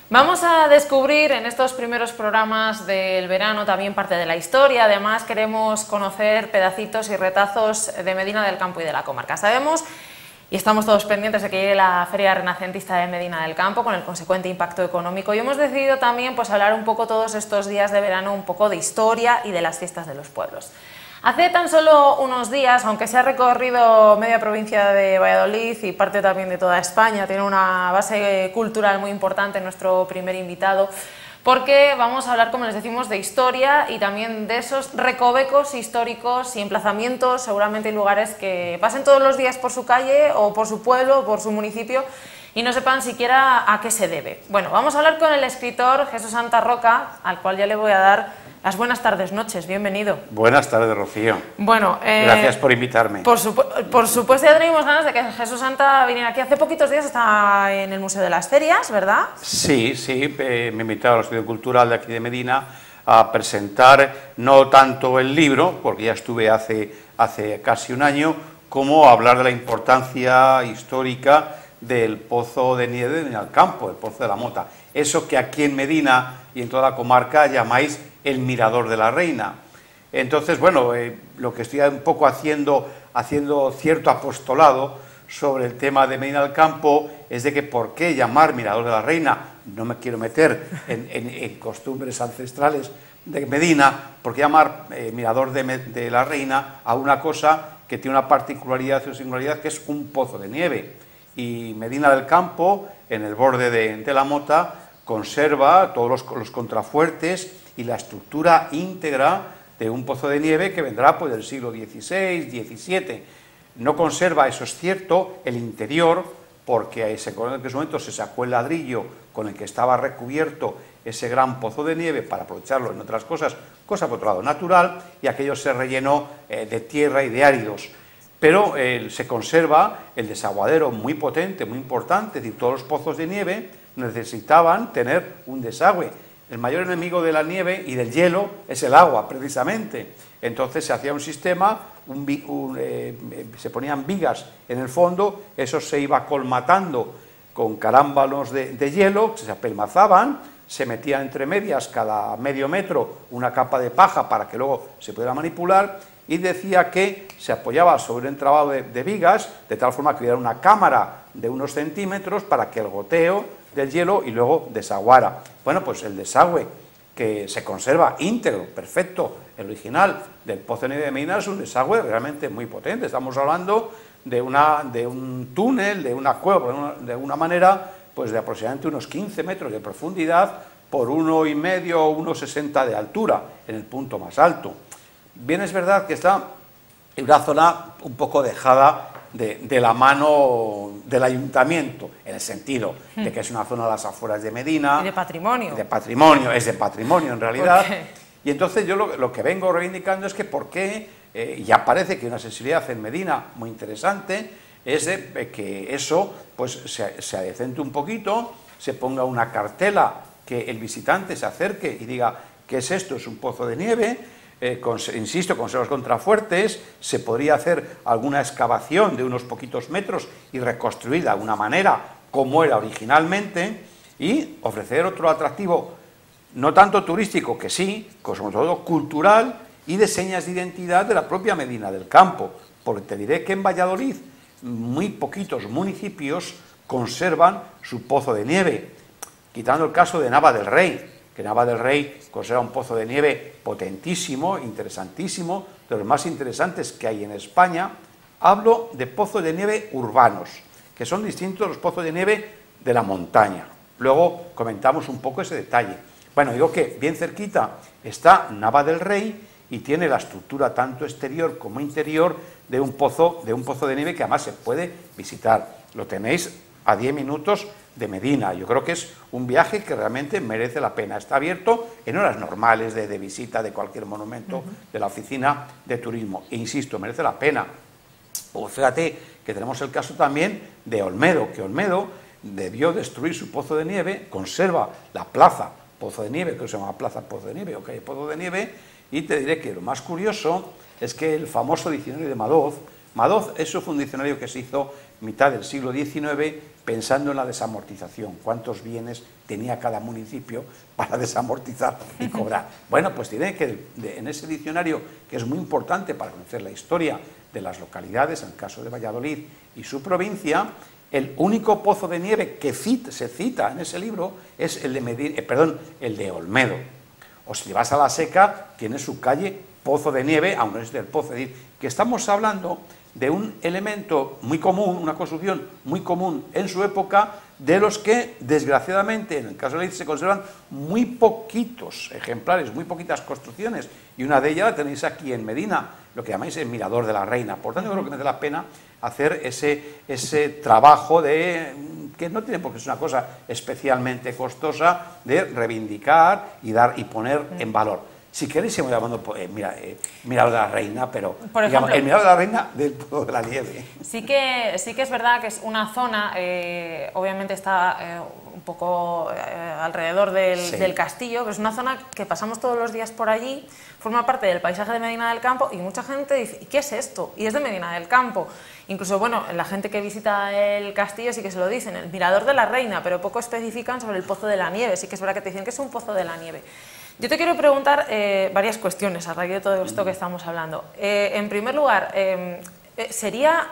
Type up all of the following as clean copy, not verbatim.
Vamos a descubrir en estos primeros programas del verano también parte de la historia. Además, queremos conocer pedacitos y retazos de Medina del Campo y de la comarca. Sabemos y estamos todos pendientes de que llegue la Feria Renacentista de Medina del Campo con el consecuente impacto económico, y hemos decidido también hablar un poco todos estos días de verano un poco de historia y de las fiestas de los pueblos. Hace tan solo unos días, aunque se ha recorrido media provincia de Valladolid y parte también de toda España, tiene una base cultural muy importante nuestro primer invitado, porque vamos a hablar, como les decimos, de historia y también de esos recovecos históricos y emplazamientos, seguramente lugares que pasen todos los días por su calle o por su pueblo o por su municipio y no sepan siquiera a qué se debe. Bueno, vamos a hablar con el escritor Jesús Santa Roca, al cual ya le voy a dar las buenas tardes, noches, bienvenido. Buenas tardes, Rocío. Bueno, gracias por invitarme. Por supuesto, ya teníamos ganas de que Jesús Santa viniera aquí. Hace poquitos días está en el Museo de las Ferias, ¿verdad? Sí, me invitaron al Estudio Cultural de aquí de Medina a presentar no tanto el libro, porque ya estuve hace casi un año, como hablar de la importancia histórica del Pozo de Nieve de Medina del Campo, el Pozo de la Mota. Eso que aquí en Medina y en toda la comarca llamáis el Mirador de la Reina. Entonces, bueno, lo que estoy un poco haciendo cierto apostolado sobre el tema de Medina del Campo es de que por qué llamar Mirador de la Reina. No me quiero meter en costumbres ancestrales de Medina, por qué llamar Mirador de la Reina a una cosa que tiene una particularidad y una singularidad, que es un pozo de nieve. Y Medina del Campo, en el borde de la Mota, conserva todos los contrafuertes y la estructura íntegra de un pozo de nieve que vendrá del siglo XVI, XVII. No conserva, eso es cierto, el interior, porque en ese momento se sacó el ladrillo con el que estaba recubierto ese gran pozo de nieve para aprovecharlo en otras cosas, cosa por otro lado natural, y aquello se rellenó de tierra y de áridos. Pero se conserva el desaguadero muy potente, muy importante, es decir, todos los pozos de nieve necesitaban tener un desagüe. El mayor enemigo de la nieve y del hielo es el agua, precisamente. Entonces se hacía un sistema, se ponían vigas en el fondo, eso se iba colmatando con carámbanos de hielo, que se apelmazaban, se metían entre medias cada medio metro una capa de paja para que luego se pudiera manipular, y decía que se apoyaba sobre un entramado de vigas, de tal forma que hubiera una cámara de unos centímetros para que el goteo del hielo y luego desaguara. Bueno, pues el desagüe que se conserva íntegro, perfecto, el original del Pozo de Nieve de Medina es un desagüe realmente muy potente. Estamos hablando de un túnel, de una cueva, de una manera, pues de aproximadamente unos 15 metros de profundidad por 1,5 o 1,60 de altura en el punto más alto. Bien, es verdad que está en una zona un poco dejada de la mano del ayuntamiento, en el sentido de que es una zona a las afueras de Medina. Y de patrimonio. De patrimonio, es de patrimonio en realidad. Y entonces yo lo que vengo reivindicando es que por qué, ya parece que hay una sensibilidad en Medina muy interesante, es de que eso pues se adecente un poquito, se ponga una cartela, que el visitante se acerque y diga, ¿qué es esto? Es un pozo de nieve. Insisto, con los contrafuertes, se podría hacer alguna excavación de unos poquitos metros y reconstruir de alguna manera como era originalmente, y ofrecer otro atractivo, no tanto turístico, que sí, sobre todo cultural y de señas de identidad de la propia Medina del Campo, porque te diré que en Valladolid muy poquitos municipios conservan su pozo de nieve, quitando el caso de Nava del Rey, que Nava del Rey conserva un pozo de nieve potentísimo, interesantísimo, de los más interesantes que hay en España. Hablo de pozos de nieve urbanos, que son distintos a los pozos de nieve de la montaña. Luego comentamos un poco ese detalle. Bueno, digo que bien cerquita está Nava del Rey y tiene la estructura tanto exterior como interior de un pozo de nieve que además se puede visitar. Lo tenéis a 10 minutos de Medina. Yo creo que es un viaje que realmente merece la pena. Está abierto en horas normales de visita de cualquier monumento de la oficina de turismo. E insisto, merece la pena. O fíjate que tenemos el caso también de Olmedo, que Olmedo debió destruir su pozo de nieve, conserva la plaza Pozo de Nieve, que se llama Plaza Pozo de Nieve o calle Pozo de Nieve, y te diré que lo más curioso es que el famoso diccionario de Madoz eso fue un diccionario que se hizo mitad del siglo XIX pensando en la desamortización, cuántos bienes tenía cada municipio para desamortizar y cobrar. Bueno, pues diré que en ese diccionario, que es muy importante para conocer la historia de las localidades, en el caso de Valladolid y su provincia, el único pozo de nieve que se cita en ese libro es el de Olmedo. O si vas a la Seca, tiene su calle Pozo de Nieve, aunque no es del pozo. Es decir, que estamos hablando de un elemento muy común, una construcción muy común en su época, de los que, desgraciadamente, en el caso de Leith se conservan muy poquitos ejemplares, muy poquitas construcciones, y una de ellas la tenéis aquí en Medina, lo que llamáis el Mirador de la Reina. Por tanto, yo creo que merece la pena hacer ese trabajo que no tiene por qué ser una cosa especialmente costosa, de reivindicar y poner en valor. Si queréis, se me va llamando Mirador de la Reina, pero por ejemplo, digamos, el Mirador de la Reina del Pozo de la Nieve. Sí que es verdad que es una zona, obviamente está un poco alrededor del castillo, pero es una zona que pasamos todos los días por allí, forma parte del paisaje de Medina del Campo, y mucha gente dice, ¿y qué es esto? Y es de Medina del Campo. Incluso, bueno, la gente que visita el castillo sí que se lo dicen, el Mirador de la Reina, pero poco especifican sobre el Pozo de la Nieve. Sí que es verdad que te dicen que es un Pozo de la Nieve. Yo te quiero preguntar varias cuestiones a raíz de todo esto que estamos hablando. En primer lugar, ¿sería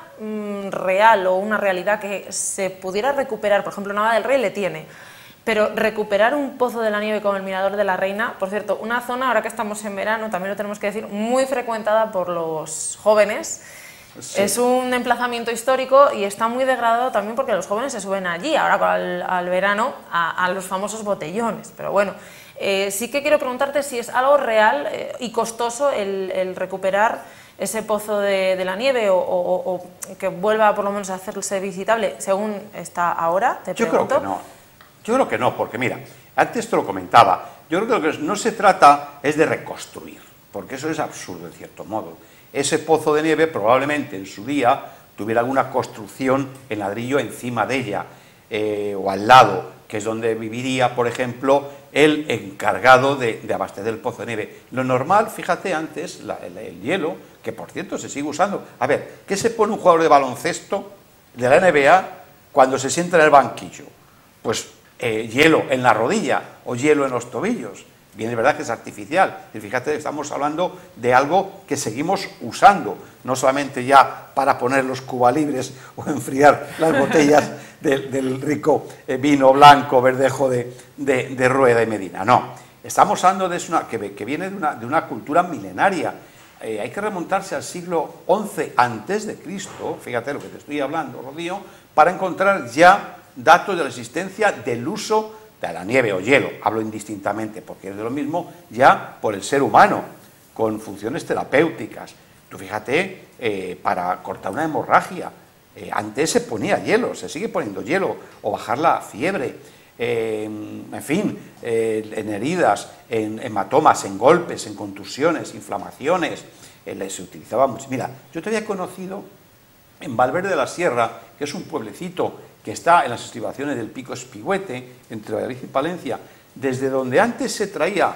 real o una realidad que se pudiera recuperar? Por ejemplo, Nava del Rey le tiene, pero recuperar un Pozo de la Nieve como el Mirador de la Reina, por cierto, una zona, ahora que estamos en verano, también lo tenemos que decir, muy frecuentada por los jóvenes. Sí. Es un emplazamiento histórico y está muy degradado también porque los jóvenes se suben allí, ahora al verano, a los famosos botellones. Pero bueno, sí que quiero preguntarte si es algo real y costoso el recuperar ese Pozo de la Nieve o que vuelva por lo menos a hacerse visitable según está ahora, te pregunto. Yo creo que no, porque mira, antes te lo comentaba, yo creo que lo que no se trata es de reconstruir, porque eso es absurdo en cierto modo. Ese Pozo de Nieve probablemente en su día tuviera alguna construcción en ladrillo encima de ella o al lado, que es donde viviría, por ejemplo, el encargado de abastecer el Pozo de Nieve. Lo normal, fíjate, antes, el hielo, que por cierto se sigue usando. A ver, ¿qué se pone un jugador de baloncesto de la NBA cuando se sienta en el banquillo? Pues hielo en la rodilla o hielo en los tobillos. Bien, es verdad que es artificial, y fíjate, estamos hablando de algo que seguimos usando, no solamente ya para poner los cubalibres o enfriar las botellas del rico vino blanco, verdejo de Rueda y Medina, no. Estamos hablando de que viene de una cultura milenaria. Hay que remontarse al siglo XI antes de Cristo, fíjate lo que te estoy hablando, Rocío, para encontrar ya datos de la existencia del uso de la nieve o hielo, hablo indistintamente porque es de lo mismo ya por el ser humano, con funciones terapéuticas. Tú fíjate, para cortar una hemorragia, antes se ponía hielo, se sigue poniendo hielo, o bajar la fiebre, en fin, en heridas, en hematomas, en golpes, en contusiones, inflamaciones, se utilizaba mucho. Mira, yo te había conocido en Valverde de la Sierra, que es un pueblecito que está en las estribaciones del Pico Espigüete, entre Valladolid y Palencia, desde donde antes se traía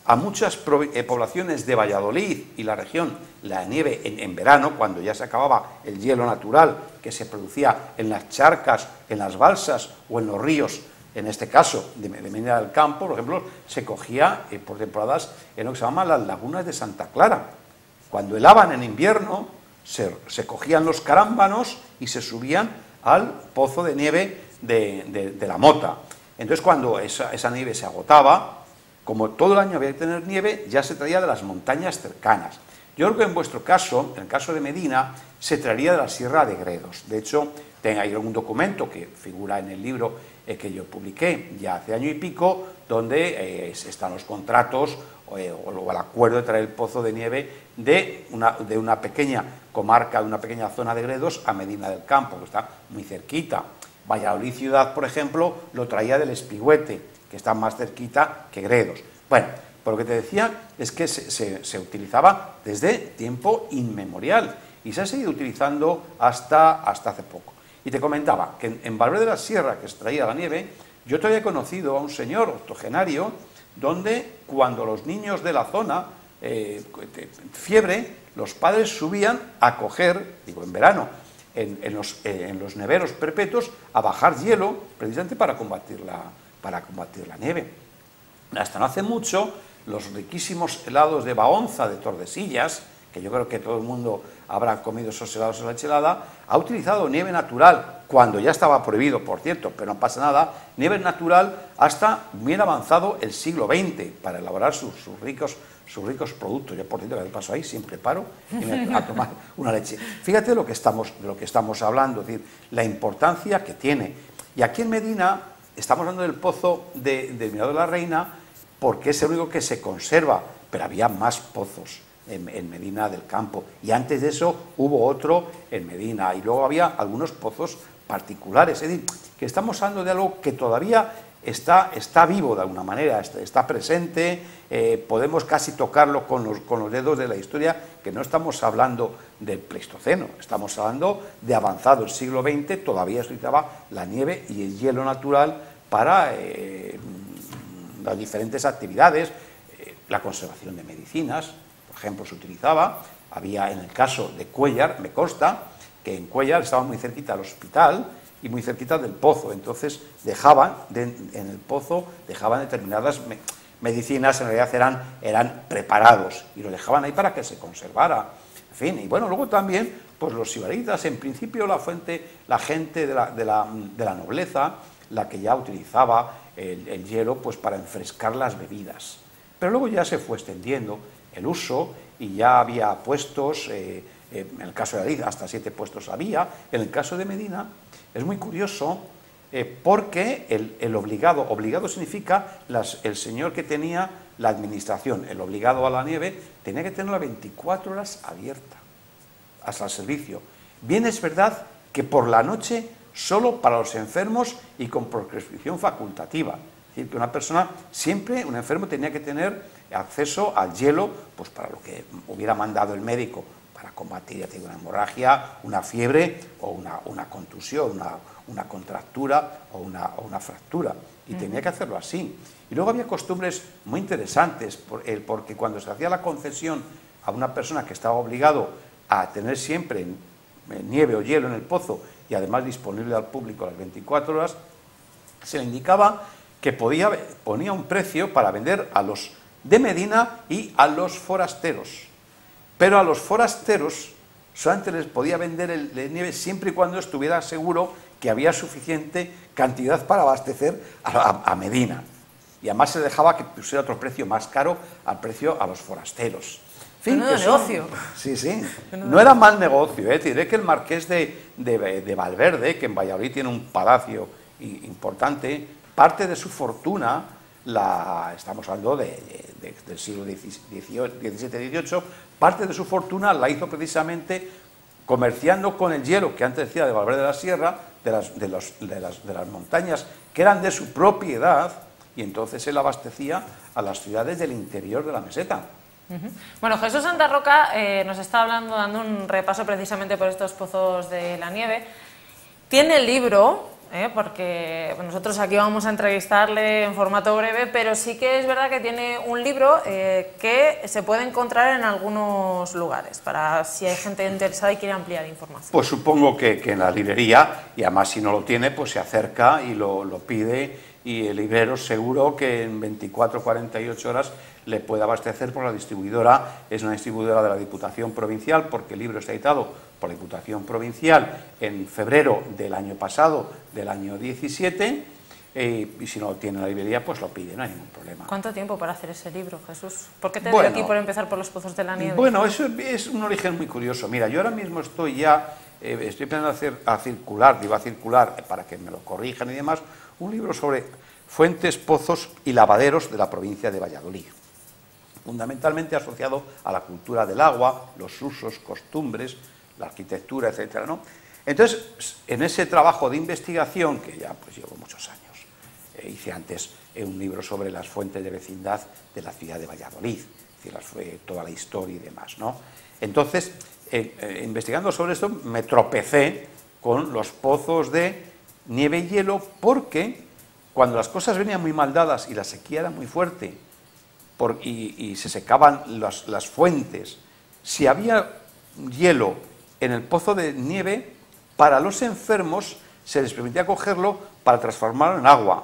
a muchas poblaciones de Valladolid y la región la nieve en verano, cuando ya se acababa el hielo natural que se producía en las charcas, en las balsas o en los ríos, en este caso de Medina del Campo, por ejemplo, se cogía por temporadas en lo que se llaman las lagunas de Santa Clara. Cuando helaban en invierno, se cogían los carámbanos y se subían al Pozo de Nieve de la Mota. Entonces, cuando esa nieve se agotaba, como todo el año había que tener nieve, ya se traía de las montañas cercanas. Yo creo que en vuestro caso, en el caso de Medina, se traería de la Sierra de Gredos. De hecho, hay algún documento que figura en el libro que yo publiqué ya hace año y pico, donde están los contratos o el acuerdo de traer el Pozo de Nieve de una pequeña comarca, de una pequeña zona de Gredos a Medina del Campo, que está muy cerquita. Valladolid ciudad, por ejemplo, lo traía del Espigüete, que está más cerquita que Gredos. Bueno, por lo que te decía es que se utilizaba desde tiempo inmemorial y se ha seguido utilizando hasta hace poco. Y te comentaba que en Valverde de la Sierra, que se traía la nieve, yo te había conocido a un señor octogenario donde cuando los niños de la zona, fiebre, los padres subían a coger, digo en verano, en los neveros perpetuos, a bajar hielo precisamente para combatir para combatir la nieve. Hasta no hace mucho, los riquísimos helados de Baonza, de Tordesillas, que yo creo que todo el mundo habrá comido esos helados en la helada, ha utilizado nieve natural, cuando ya estaba prohibido, por cierto, pero no pasa nada, nieve natural hasta bien avanzado el siglo XX, para elaborar sus ricos productos. Yo, por cierto, que paso ahí, siempre paro y me a tomar una leche. Fíjate de lo que estamos hablando, es decir, la importancia que tiene. Y aquí en Medina estamos hablando del pozo del Mirador de la Reina, porque es el único que se conserva, pero había más pozos en Medina del Campo, y antes de eso hubo otro en Medina, y luego había algunos pozos particulares. Es decir, que estamos hablando de algo que todavía está vivo de alguna manera, está presente, podemos casi tocarlo con los dedos de la historia, que no estamos hablando del Pleistoceno, estamos hablando de avanzado el siglo XX, todavía se utilizaba la nieve y el hielo natural para las diferentes actividades, la conservación de medicinas, por ejemplo, se utilizaba. Había, en el caso de Cuéllar, me consta que en Cuéllar estaba muy cerquita del hospital y muy cerquita del pozo, entonces dejaban en el pozo determinadas medicinas, en realidad eran preparados y lo dejaban ahí para que se conservara. En fin, y bueno, luego también pues los sibaritas, en principio la gente de la nobleza, la que ya utilizaba el hielo pues para enfrescar las bebidas, pero luego ya se fue extendiendo el uso y ya había puestos, en el caso de Adid hasta 7 puestos había. En el caso de Medina es muy curioso porque el obligado significa el señor que tenía la administración, el obligado a la nieve, tenía que tenerla 24 horas abierta hasta el servicio. Bien es verdad que por la noche solo para los enfermos y con prescripción facultativa. Es decir, que una persona, siempre un enfermo tenía que tener acceso al hielo, pues para lo que hubiera mandado el médico, para combatir una hemorragia, una fiebre o una contusión, una contractura o una fractura. Y tenía que hacerlo así. Y luego había costumbres muy interesantes, porque cuando se hacía la concesión a una persona que estaba obligado a tener siempre nieve o hielo en el pozo y además disponible al público a las 24 horas, se le indicaba que ponía un precio para vender a los de Medina y a los forasteros. Pero a los forasteros solamente les podía vender el nieve siempre y cuando estuviera seguro que había suficiente cantidad para abastecer a Medina. Y además se dejaba que pusiera otro precio más caro al precio a los forasteros. En fin, no negocio. Sí, sí. No era mal negocio. Diré que el marqués de Valverde, que en Valladolid tiene un palacio importante, parte de su fortuna, estamos hablando del siglo XVII-XVIII, parte de su fortuna la hizo precisamente comerciando con el hielo, que antes decía de Valverde de la Sierra, de las montañas que eran de su propiedad, y entonces él abastecía a las ciudades del interior de la meseta. Bueno, Jesús Santa Roca nos está hablando, dando un repaso precisamente por estos pozos de la nieve. Tiene el libro, porque nosotros aquí vamos a entrevistarle en formato breve, pero sí que es verdad que tiene un libro que se puede encontrar en algunos lugares, para si hay gente interesada y quiere ampliar información. Pues supongo que en la librería, y además si no lo tiene, pues se acerca y lo pide, y el librero seguro que en 24 o 48 horas le puede abastecer, por la distribuidora es una distribuidora de la Diputación Provincial, porque el libro está editado por la Diputación Provincial en febrero del año pasado, del año 17, y si no lo tiene en la librería, pues lo pide, no hay ningún problema. ¿Cuánto tiempo para hacer ese libro, Jesús? ¿Por qué te dio aquí por empezar por los pozos de la nieve? Bueno, eso es un origen muy curioso. Mira, yo ahora mismo estoy empezando a circular para que me lo corrijan y demás, un libro sobre fuentes, pozos y lavaderos de la provincia de Valladolid, fundamentalmente asociado a la cultura del agua, los usos, costumbres, la arquitectura, etcétera, ¿no? Entonces, en ese trabajo de investigación, que ya pues llevo muchos años, hice antes un libro sobre las fuentes de vecindad de la ciudad de Valladolid, es decir, toda la historia y demás, ¿no? Entonces, investigando sobre esto, me tropecé con los pozos de nieve y hielo, porque cuando las cosas venían muy mal dadas y la sequía era muy fuerte y se secaban las fuentes, si había hielo en el pozo de nieve, para los enfermos se les permitía cogerlo para transformarlo en agua.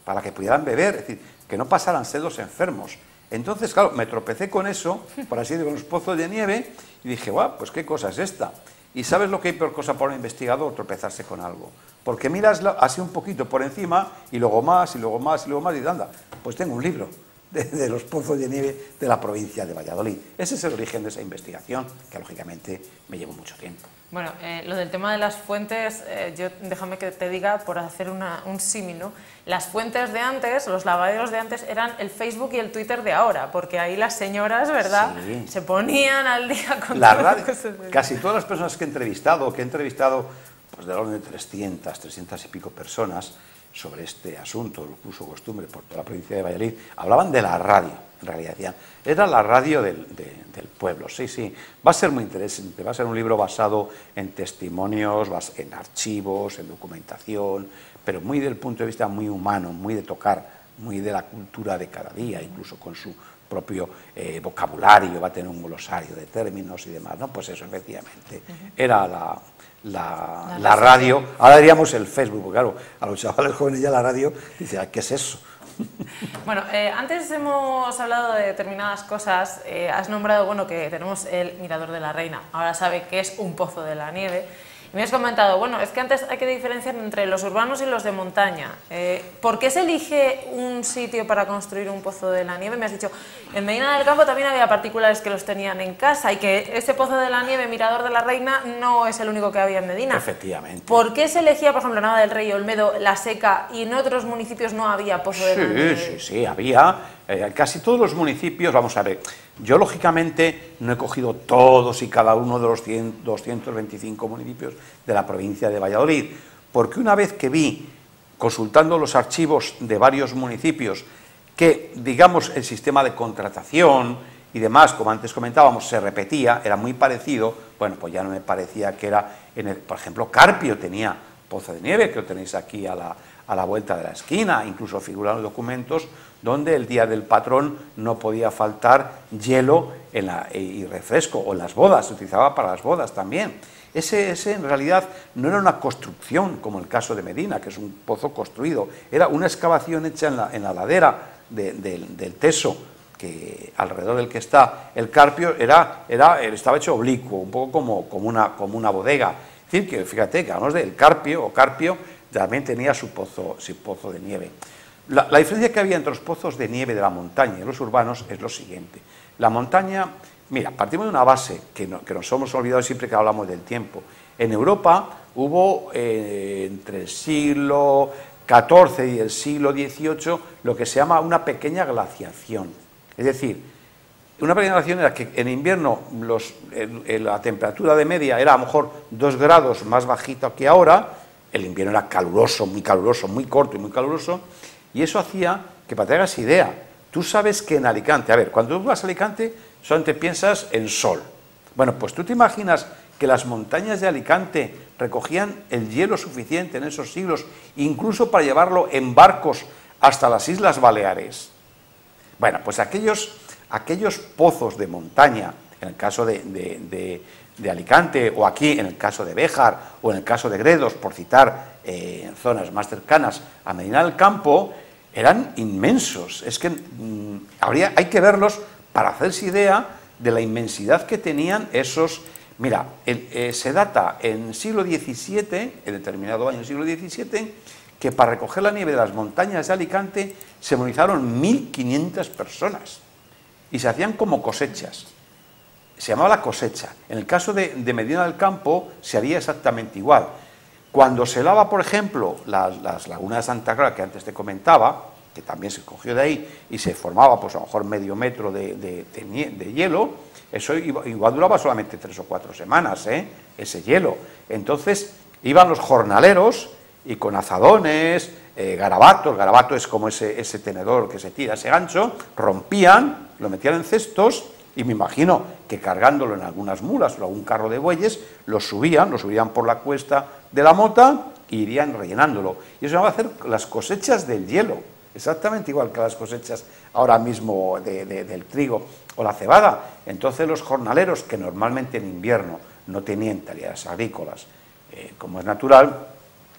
para que pudieran beber, es decir, que no pasaran sed los enfermos. Entonces, claro, me tropecé con eso, por así decirlo, con los pozos de nieve, y dije, guau, pues qué cosa es esta. ¿Y sabes lo que hay peor cosa para un investigador? Tropezarse con algo. Porque miras así un poquito por encima, y luego más, y luego más, y luego más, y anda, pues tengo un libro de los pozos de nieve de la provincia de Valladolid. Ese es el origen de esa investigación, que lógicamente me llevó mucho tiempo. Bueno, lo del tema de las fuentes, déjame que te diga, por hacer un símil, ¿no? Las fuentes de antes, los lavaderos de antes, eran el Facebook y el Twitter de ahora, porque ahí las señoras, ¿verdad?, sí, se ponían al día con la todo radio. eso. Casi todas las personas que he entrevistado pues del orden de 300 y pico personas sobre este asunto, el uso costumbre por toda la provincia de Valladolid, hablaban de la radio, en realidad decían, era la radio del pueblo, sí, sí, va a ser muy interesante, va a ser un libro basado en testimonios, en archivos, en documentación, pero muy del punto de vista muy humano, muy de tocar, muy de la cultura de cada día, incluso con su propio vocabulario, va a tener un glosario de términos y demás, ¿no? Pues eso, efectivamente, era la radio. Ahora diríamos el Facebook, porque claro, a los chavales jóvenes ya la radio, dice, ¿qué es eso? Bueno, antes hemos hablado de determinadas cosas, has nombrado, bueno, que tenemos el Mirador de la Reina, ahora sabe que es un pozo de la nieve, y me has comentado, bueno, es que antes hay que diferenciar entre los urbanos y los de montaña. ¿Por qué se elige un sitio para construir un pozo de la nieve? Me has dicho, en Medina del Campo también había particulares que los tenían en casa y que ese pozo de la nieve, Mirador de la Reina, no es el único que había en Medina. Efectivamente. ¿Por qué se elegía, por ejemplo, Nava del Rey, Olmedo, La Seca, y en otros municipios no había pozo de la nieve? Sí, había. Casi todos los municipios, vamos a ver, yo lógicamente no he cogido todos y cada uno de los 225 municipios de la provincia de Valladolid, porque una vez que vi, consultando los archivos de varios municipios, que, digamos, el sistema de contratación y demás, como antes comentábamos, se repetía, era muy parecido, bueno, pues ya no me parecía que era, por ejemplo, Carpio tenía pozo de nieve, que lo tenéis aquí a la vuelta de la esquina, incluso figuran los documentos donde el día del patrón no podía faltar hielo y refresco, o en las bodas, se utilizaba para las bodas también. Ese en realidad no era una construcción como el caso de Medina, que es un pozo construido, era una excavación hecha en la ladera del Teso, que alrededor del que está el Carpio estaba hecho oblicuo, un poco como una bodega. Es decir, que fíjate que hablamos del Carpio también tenía su pozo de nieve. La diferencia que había entre los pozos de nieve de la montaña y los urbanos es lo siguiente. La montaña, mira, partimos de una base que nos hemos olvidado siempre que hablamos del tiempo. En Europa hubo entre el siglo XIV y el siglo XVIII lo que se llama una pequeña glaciación. Es decir, una pequeña glaciación era que en invierno la temperatura de media era a lo mejor 2 grados más bajita que ahora, el invierno era caluroso, muy corto y muy caluroso, y eso hacía que, para que te hagas idea, tú sabes que en Alicante, a ver, cuando tú vas a Alicante solamente piensas en sol. Bueno, pues tú te imaginas que las montañas de Alicante recogían el hielo suficiente en esos siglos, incluso para llevarlo en barcos hasta las Islas Baleares. Bueno, pues aquellos pozos de montaña, en el caso de Alicante, o aquí en el caso de Béjar, o en el caso de Gredos, por citar zonas más cercanas a Medina del Campo, eran inmensos. Es que hay que verlos para hacerse idea de la inmensidad que tenían esos. Mira, se data en siglo XVII, en determinado año del siglo XVII, que para recoger la nieve de las montañas de Alicante se movilizaron 1.500 personas y se hacían como cosechas. Se llamaba la cosecha. En el caso de Medina del Campo se haría exactamente igual. Cuando se lava, por ejemplo, las lagunas de Santa Clara, que antes te comentaba, que también se cogió de ahí y se formaba, pues a lo mejor medio metro de hielo, eso igual duraba solamente 3 o 4 semanas, ese hielo. Entonces iban los jornaleros y con azadones, garabatos, garabato es como ese tenedor que se tira, ese gancho, rompían, lo metían en cestos, y me imagino que cargándolo en algunas mulas o algún carro de bueyes, lo subían por la cuesta de la Mota e irían rellenándolo. Y eso va a hacer las cosechas del hielo, exactamente igual que las cosechas ahora mismo del trigo o la cebada. Entonces los jornaleros, que normalmente en invierno no tenían tareas agrícolas, como es natural,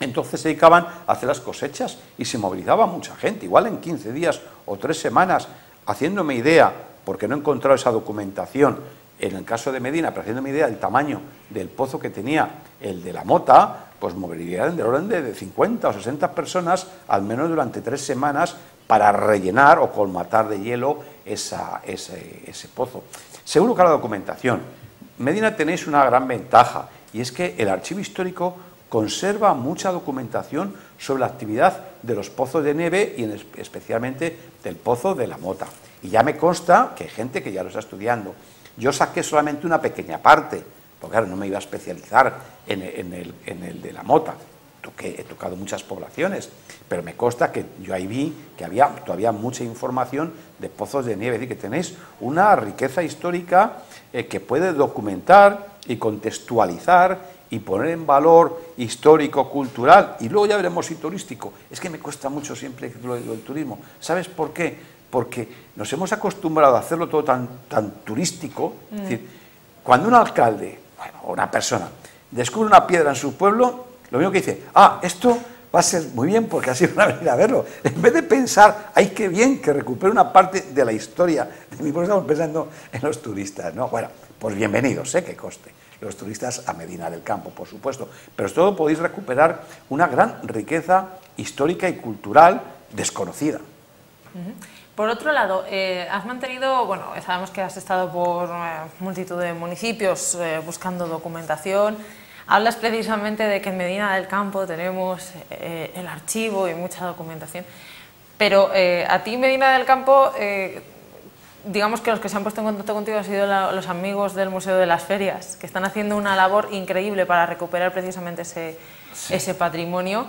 Entonces se dedicaban a hacer las cosechas y se movilizaba mucha gente, igual en 15 días o 3 semanas, haciéndome idea, porque no he encontrado esa documentación en el caso de Medina, pero haciéndome idea del tamaño del pozo que tenía el de la Mota, pues movilidad del orden de 50 o 60 personas, al menos durante 3 semanas, para rellenar o colmatar de hielo ese pozo. Seguro que la documentación. Medina tenéis una gran ventaja, y es que el archivo histórico conserva mucha documentación sobre la actividad de los pozos de nieve y especialmente del pozo de la Mota. Y ya me consta que hay gente que ya lo está estudiando. Yo saqué solamente una pequeña parte, porque claro, no me iba a especializar en el de la Mota. He tocado muchas poblaciones, pero me consta que yo ahí vi que había todavía mucha información de pozos de nieve, es decir, que tenéis una riqueza histórica que puede documentar y contextualizar y poner en valor histórico, cultural, y luego ya veremos si turístico. Es que me cuesta mucho siempre lo del turismo. ¿Sabes por qué? Porque nos hemos acostumbrado a hacerlo todo tan turístico. Es decir, cuando un alcalde, bueno, o una persona, descubre una piedra en su pueblo, lo mismo que dice, esto va a ser muy bien porque así van a venir a verlo. En vez de pensar, ¡ay, qué bien que recupere una parte de la historia de mi pueblo! Estamos pensando en los turistas, ¿no? Bueno, pues bienvenidos, que coste. Los turistas a Medina del Campo, por supuesto. Pero sobre todo podéis recuperar una gran riqueza histórica y cultural desconocida. Por otro lado, has mantenido, bueno, sabemos que has estado por multitud de municipios buscando documentación. Hablas precisamente de que en Medina del Campo tenemos el archivo y mucha documentación, pero a ti, Medina del Campo, digamos que los que se han puesto en contacto contigo han sido los amigos del Museo de las Ferias, que están haciendo una labor increíble para recuperar precisamente ese patrimonio.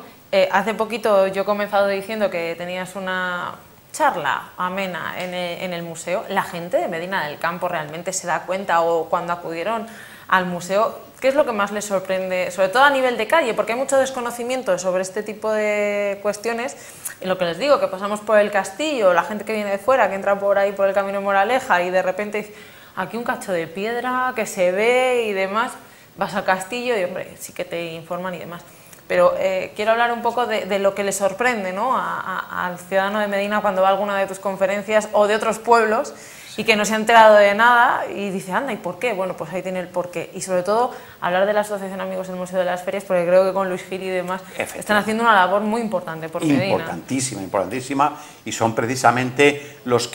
Hace poquito yo he comenzado diciendo que tenías una charla amena en el museo. ¿La gente de Medina del Campo realmente se da cuenta, o cuando acudieron al museo, qué es lo que más les sorprende, sobre todo a nivel de calle, porque hay mucho desconocimiento sobre este tipo de cuestiones? Y lo que les digo, que pasamos por el castillo, la gente que viene de fuera, que entra por ahí por el camino de Moraleja y de repente dice, aquí un cacho de piedra que se ve y demás, vas al castillo y hombre, sí que te informan y demás. Pero quiero hablar un poco de lo que le sorprende, ¿no?, al ciudadano de Medina cuando va a alguna de tus conferencias o de otros pueblos y que no se ha enterado de nada y dice, anda, ¿y por qué? Bueno, pues ahí tiene el porqué. Y sobre todo, hablar de la Asociación Amigos del Museo de las Ferias, porque creo que con Luis Gil y demás están haciendo una labor muy importante por Medina. Importantísima, importantísima, y son precisamente los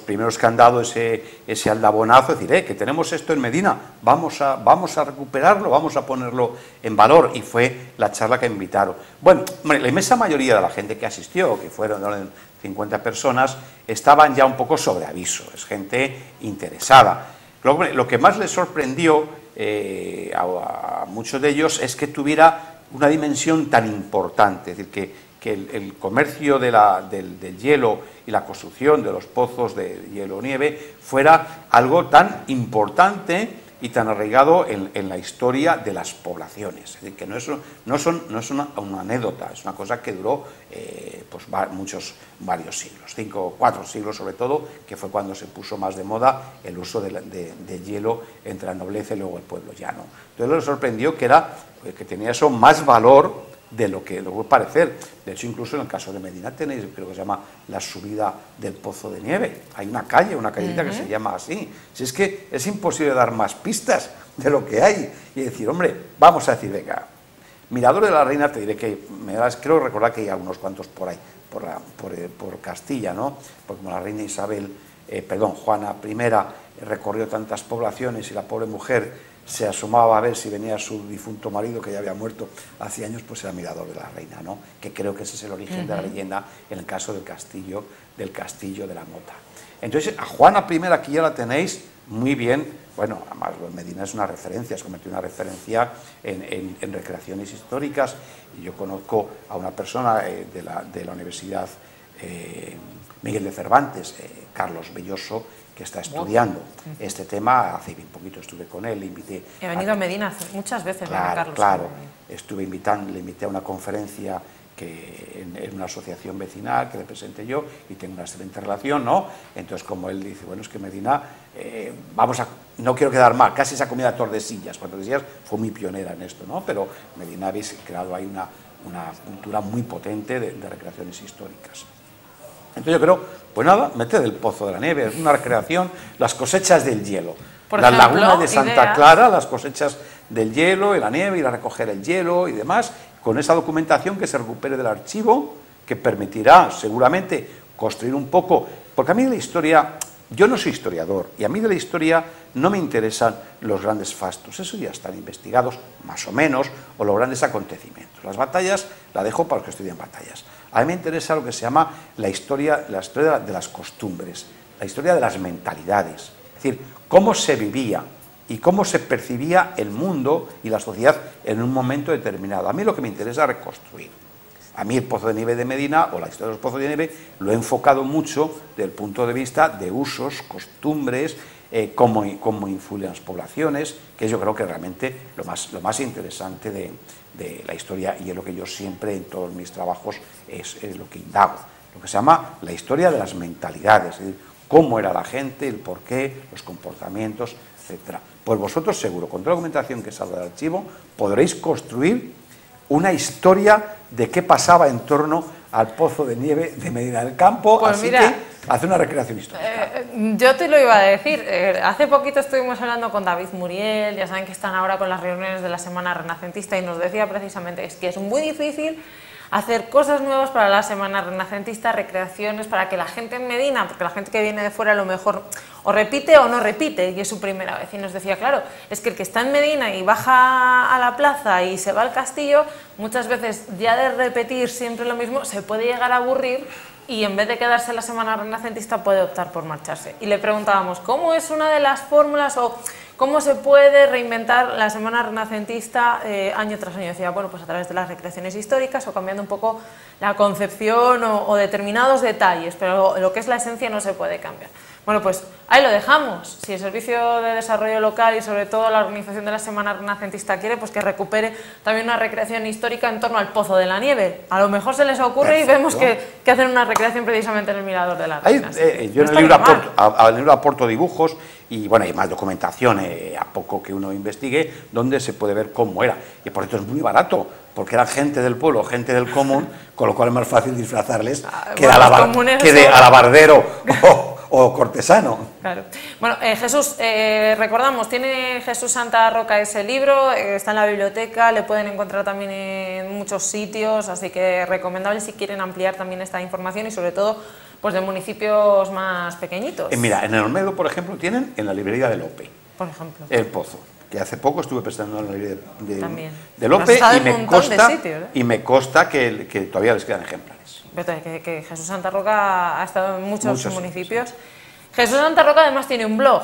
primeros que han dado ese aldabonazo, es decir, que tenemos esto en Medina, vamos a recuperarlo, vamos a ponerlo en valor, y fue la charla que me invitaron. Bueno, la inmensa mayoría de la gente que asistió, que fueron 50 personas, estaban ya un poco sobre aviso, es gente interesada. Lo que más les sorprendió a muchos de ellos es que tuviera una dimensión tan importante, es decir, que el comercio del hielo y la construcción de los pozos de hielo o nieve fuera algo tan importante y tan arraigado en la historia de las poblaciones. Es decir, que no es una anécdota, es una cosa que duró pues varios siglos, 4 siglos sobre todo, que fue cuando se puso más de moda el uso de hielo entre la nobleza y luego el pueblo llano. Entonces les sorprendió que tenía eso más valor de lo que puede parecer. De hecho, incluso en el caso de Medina tenéis, creo que se llama la subida del Pozo de Nieve. Hay una callecita que se llama así. Si es que es imposible dar más pistas de lo que hay y decir, hombre, vamos a decir, venga, Mirador de la Reina, te diré que creo recordar que hay algunos cuantos por ahí, por Castilla, ¿no? Porque como la reina Juana I recorrió tantas poblaciones y la pobre mujer se asomaba a ver si venía su difunto marido, que ya había muerto hace años, pues era Mirador de la Reina, ¿no? Que creo que ese es el origen de la leyenda en el caso del castillo de la Mota. Entonces, a Juana I aquí ya la tenéis muy bien. Bueno, además Medina es una referencia, se convirtió en una referencia en recreaciones históricas, y yo conozco a una persona de la Universidad Miguel de Cervantes, Carlos Belloso, que está estudiando este tema. Hace bien poquito estuve con él, le invité. He venido a Medina muchas veces, Carlos. Claro, le invité a una conferencia en una asociación vecinal que le presenté yo, y tengo una excelente relación, ¿no? Entonces, como él dice, bueno, es que Medina, no quiero quedar mal, casi esa comida Tordesillas, porque Tordesillas fue muy pionera en esto, ¿no? Pero Medina habéis creado ahí una cultura muy potente de recreaciones históricas. Entonces yo creo, pues nada, meted el Pozo de la Nieve, es una recreación, las cosechas del hielo. Las lagunas de Santa Clara, las cosechas del hielo y la nieve, ir a recoger el hielo y demás, con esa documentación que se recupere del archivo, que permitirá seguramente construir un poco, porque a mí de la historia, yo no soy historiador, y a mí de la historia no me interesan los grandes fastos, eso ya están investigados más o menos, o los grandes acontecimientos. Las batallas la dejo para los que estudian batallas. A mí me interesa lo que se llama la historia de las costumbres, la historia de las mentalidades, es decir, cómo se vivía y cómo se percibía el mundo y la sociedad en un momento determinado. A mí lo que me interesa es reconstruir. A mí el Pozo de Nieve de Medina, o la historia de los Pozos de Nieve, lo he enfocado mucho desde el punto de vista de usos, costumbres, cómo influyen las poblaciones, que yo creo que realmente lo más interesante de la historia, y es lo que yo siempre en todos mis trabajos es lo que indago, lo que se llama la historia de las mentalidades, es decir, cómo era la gente, el porqué, los comportamientos, etc. Pues vosotros seguro, con toda la documentación que salga del archivo, podréis construir una historia de qué pasaba en torno al Pozo de Nieve de Medina del Campo, pues así mira, que hace una recreación histórica. Yo te lo iba a decir, hace poquito estuvimos hablando con David Muriel, ya saben que están ahora con las reuniones de la Semana Renacentista, y nos decía precisamente que es muy difícil hacer cosas nuevas para la Semana Renacentista, recreaciones, para que la gente en Medina, porque la gente que viene de fuera a lo mejor o repite o no repite, y es su primera vez. Y nos decía, claro, es que el que está en Medina y baja a la plaza y se va al castillo, muchas veces ya de repetir siempre lo mismo, se puede llegar a aburrir, y en vez de quedarse en la Semana Renacentista puede optar por marcharse. Y le preguntábamos, ¿cómo es una de las fórmulas o cómo se puede reinventar la Semana Renacentista año tras año? Decía, bueno, pues a través de las recreaciones históricas o cambiando un poco la concepción o determinados detalles, pero lo que es la esencia no se puede cambiar. Bueno, pues ahí lo dejamos. Si el Servicio de Desarrollo Local y sobre todo la organización de la Semana Renacentista quiere, pues que recupere también una recreación histórica en torno al Pozo de la Nieve. A lo mejor se les ocurre. Perfecto. Y vemos que hacen una recreación precisamente en el Mirador de la Reina. Yo en el libro aporto dibujos y bueno, hay más documentación a poco que uno investigue, donde se puede ver cómo era. Y por esto es muy barato, porque eran gente del pueblo, gente del común, con lo cual es más fácil disfrazarles que de alabardero o cortesano. Claro. Bueno, Jesús, recordamos, tiene Jesús Santa Roca ese libro, está en la biblioteca, le pueden encontrar también en muchos sitios, así que recomendable si quieren ampliar también esta información y sobre todo pues de municipios más pequeñitos. Mira, en el Olmedo, por ejemplo, tienen en la librería de Lope, por ejemplo, el Pozo, que hace poco estuve presentando en la librería de y Lope, y me consta que todavía les quedan ejemplares. Que Jesús Santa Roca ha estado en muchos municipios. Sí. Jesús Santa Roca además tiene un blog,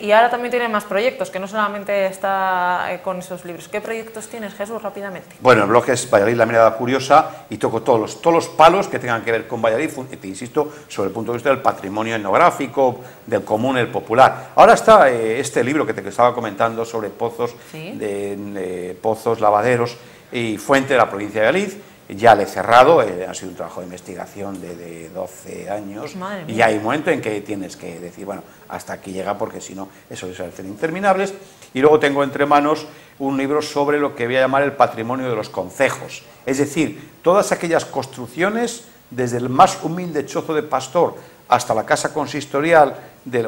y ahora también tiene más proyectos, que no solamente está con esos libros. ¿Qué proyectos tienes, Jesús, rápidamente? Bueno, el blog es Valladolid, la mirada curiosa, y toco todos los palos que tengan que ver con Valladolid, te insisto, sobre el punto de vista del patrimonio etnográfico, del común, el popular. Ahora está este libro que te estaba comentando sobre pozos, ¿sí? Pozos, lavaderos y fuente de la provincia de Valladolid. Ya le he cerrado, ha sido un trabajo de investigación de 12 años, y hay un momento en que tienes que decir, bueno, hasta aquí llega, porque si no, eso se hacen interminables. Y luego tengo entre manos un libro sobre lo que voy a llamar el patrimonio de los concejos, es decir, todas aquellas construcciones, desde el más humilde chozo de pastor hasta la casa consistorial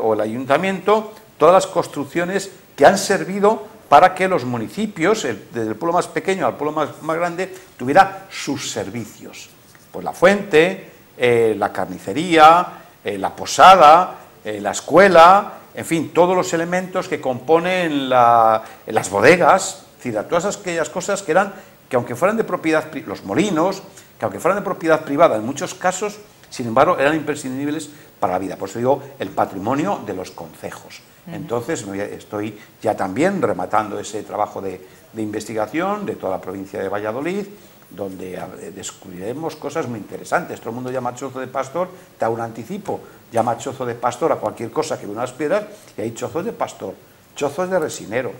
o el ayuntamiento, todas las construcciones que han servido para que los municipios, desde el pueblo más pequeño al pueblo más grande, tuviera sus servicios. Pues la fuente, la carnicería, la posada, la escuela, en fin, todos los elementos que componen las bodegas, es decir, todas aquellas cosas que aunque fueran de propiedad, los molinos, que aunque fueran de propiedad privada, en muchos casos, sin embargo, eran imprescindibles para la vida. Por eso digo, el patrimonio de los concejos. Entonces, estoy ya también rematando ese trabajo de investigación de toda la provincia de Valladolid, donde descubriremos cosas muy interesantes. Todo el mundo llama chozo de pastor, te hago un anticipo, llama chozo de pastor a cualquier cosa que ve unas piedras, y hay chozos de pastor, chozos de resinero,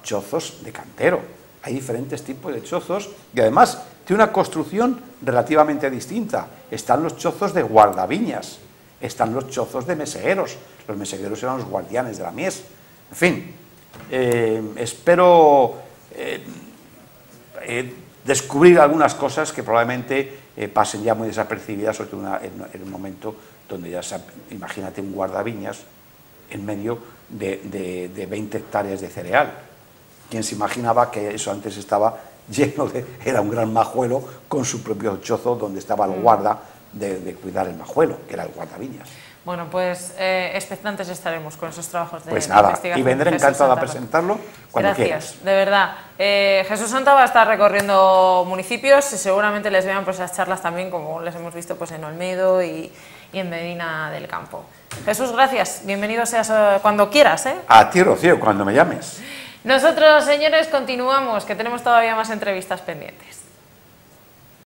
chozos de cantero. Hay diferentes tipos de chozos, y además tiene una construcción relativamente distinta. Están los chozos de guardaviñas, están los chozos de mesegueros. Los mesegueros eran los guardianes de la mies. En fin, espero descubrir algunas cosas que probablemente pasen ya muy desapercibidas, sobre todo en un momento donde ya, imagínate un guardaviñas en medio de 20 hectáreas de cereal. ¿Quién se imaginaba que eso antes estaba lleno era un gran majuelo con su propio chozo donde estaba el guarda de cuidar el majuelo, que era el guardaviñas? Bueno, pues expectantes estaremos con esos trabajos de pues nada, investigación. Y vendré encantado a presentarlo cuando quieras. Gracias, de verdad. Jesús Santa va a estar recorriendo municipios y seguramente les vean pues esas charlas también, como les hemos visto pues en Olmedo y en Medina del Campo. Jesús, gracias. Bienvenido seas cuando quieras, ¿eh? A ti, Rocío, cuando me llames. Nosotros, señores, continuamos, que tenemos todavía más entrevistas pendientes.